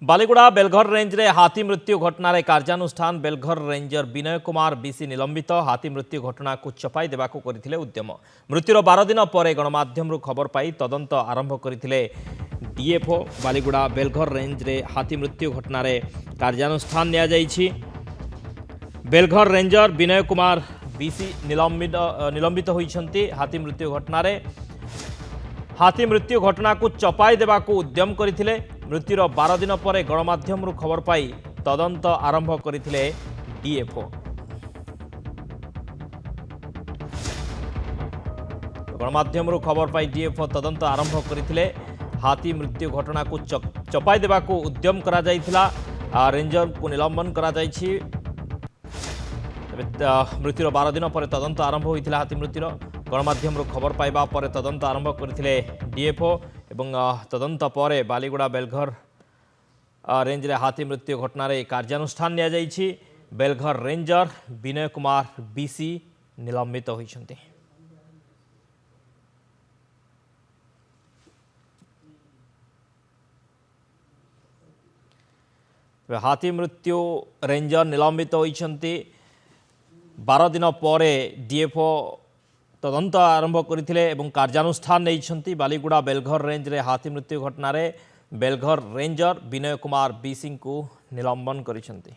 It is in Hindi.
बालीगुड़ा बेलघर रेंज रे हाथी मृत्यु घटना रे कार्यानुष्ठान बेलघर रेंजर विनय कुमार बीसी निलंबित हाथी मृत्यु घटना को चपाई देबाकू करथिले उद्यम मृत्युर 12 दिन पर गणमाध्यम खबर पाई तदंत आरंभ करथिले डीएफओ बालीगुड़ा बेलघर रेंज रे हाथी मृत्यु घटना रे कार्यानुष्ठान निया जाइछि। बेलघर रेंजर विनय कुमार बीसी निलंबित होइछन्ति। हाथी मृत्यु घटना रे हाथी मृत्यु घटना को चपाई देबाकू उद्यम करथिले। मृत्युर 12 दिन पर गणमाध्यम खबर पाई तदंत आरंभ करथिले डीएफओ। गणमाध्यम खबर पाई डीएफओ तदंत आरंभ करथिले। हाथी मृत्यु घटना को चपाई देबाकू उद्यम करा जायथिला। रेंजर को निलंबन करा जायछि। मृत्युर 12 दिन पर तदंत आरंभ होइथिला। हाथी मृत्युर गणमाध्यम खबर पाइबा पर तदंत आरंभ करथिले डीएफओ एवं तदंत पर बालीगुड़ा बेलघर रेंज रे हाथी मृत्यु घटना रे कार्यानुष्ठान निया जाइछि। बेलघर रेंजर विनय कुमार बीसी निलंबित होइछन्ति। हाथी मृत्यु रेंजर निलंबित होइछन्ति। 12 दिन पर डीएफओ तदंत आरंभ करथिले एवं कार्यानुष्ठान नैछन्ति। बालीगुड़ा बेलघर रेंज रे हाथी मृत्यु घटना रे बेलघर रेंजर विनय कुमार बीसी को निलंबन करिछन्ति।